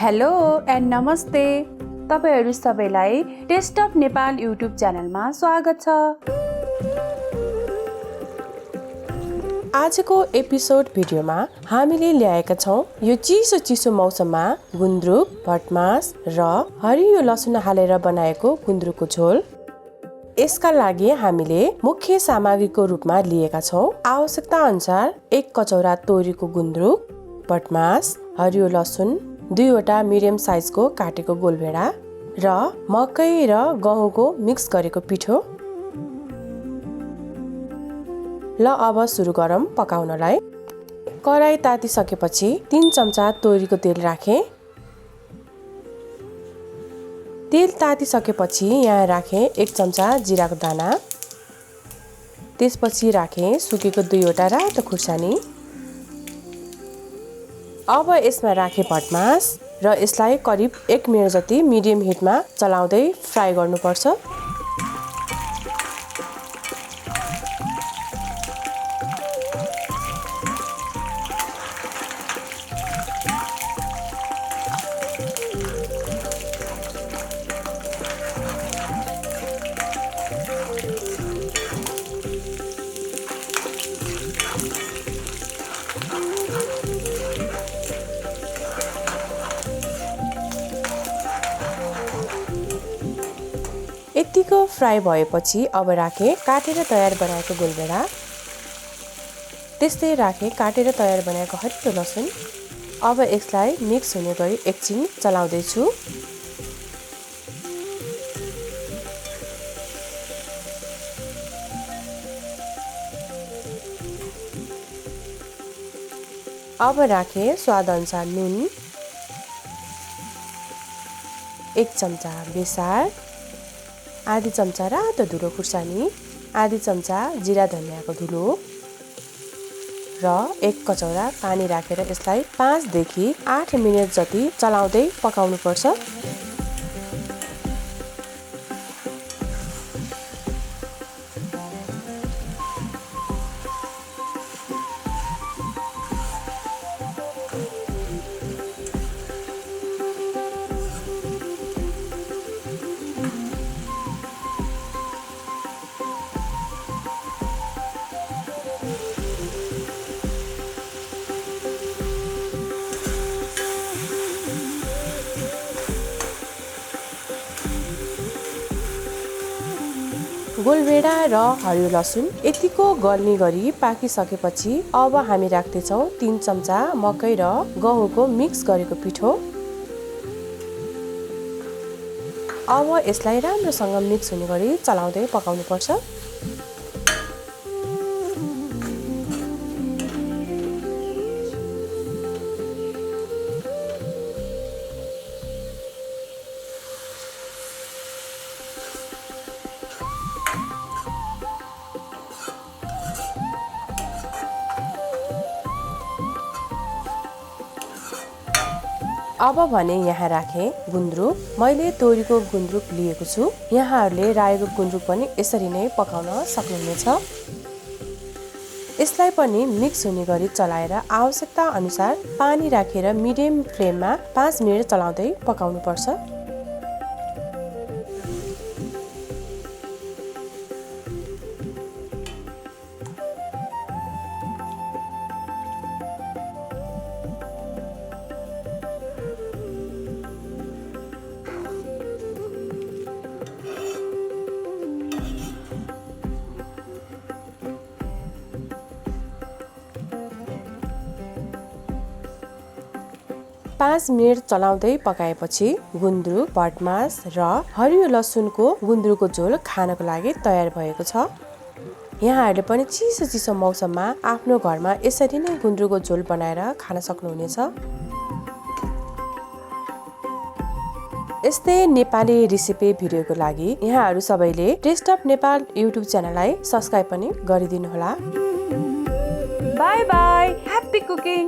Hello and नमस्ते। तपाईहरु सबैलाई टेस्ट अफ नेपाल युट्युब च्यानलमा स्वागत छ। आजको एपिसोड भिडियोमा हामीले ल्याएका छौं यो चिसो मौसममा गुन्द्रुक, भटमास र हरियो लसुन हालेर बनाएको गुन्द्रुकको झोल। यसका लागि हामीले मुख्य सामग्रीको रूपमा लिएका छौं आवश्यकता अनुसार 1 कचौरा तोरीको गुन्द्रुक, भटमास, हरियो लसुन, 2 वटा मिडियम साइजको काटेको गोलभेडा र मकै र गहुँको मिक्स गरेको पिठो। ल अब सुरु गरौँ पकाउनलाई। कराई तातिसकेपछि 3 चम्चा तोरीको तेल राखे। तेल तातिसकेपछि यहाँ राखे 1 चम्चा जिराको दाना। त्यसपछि राखे सुकेको 2 वटा रातो खुर्सानी। अब यसमा राखे भटमास र यसलाई करिब 1 मिनेट जति मिडियम हिटमा चलाउँदै फ्राई गर्नुपर्छ। यतिको फ्राई भएपछि अब राखे काटेर तयार बनाएको गोलभेडा। त्यस्तै राखे काटेर तयार बनाएको हरियो लसुन। अब यसलाई मिक्स हुने गरी एकछिन चलाउँदै छु। अब राखे स्वाद अनुसार नुन, 1 चम्चा बेसार, आधी चम्चा रातो धुलो खुर्सानी, आधी चम्चा जिरा धनियाको धुलो र 1 कचौरा पानी राखेर यसलाई 5 देखि 8 मिनेट जति चलाउँदै पकाउनु पर्छ। गोलभेडा र हरियो लसुन यतिको गल्ने गरी पाकिसकेपछि अब हामी राख्दैछौँ 3 चम्चा मकै र गहुँको मिक्स गरेको पिठो। अब यसलाई राम्रोसँग मिक्स हुने गरी चलाउँदै पकाउनु पर्छ। अब भने यहाँ राखे गुन्द्रुक। मैले तोरीको गुन्द्रुक लिएको छु। यहाँहरूले रायोको गुन्द्रुक पनि यसरी नै पकाउन सक्नुहुनेछ। यसलाई पनि मिक्स हुने गरी चलाएर आवश्यकता अनुसार पानी राखेर मिडियम फ्लेममा 5 मिनेट चलाउँदै पकाउनु पर्छ। पाँच मिनेट चलाउँदै पकाएपछि गुन्द्रुक, भटमास र हरियो लसुनको गुन्द्रुकको झोल खानको लागि तयार भएको छ। यहाँहरूले पनि चिसो मौसममा आफ्नो घरमा यसरी नै गुन्द्रुकको झोल बनाएर खान सक्नुहुनेछ। यस्तै नेपाली रेसिपी भिडियोको लागि यहाँहरू सबैले टेस्ट अफ नेपाल युट्युब च्यानललाई सब्स्क्राइब पनि गरिदिनु होला। By by, happy cooking.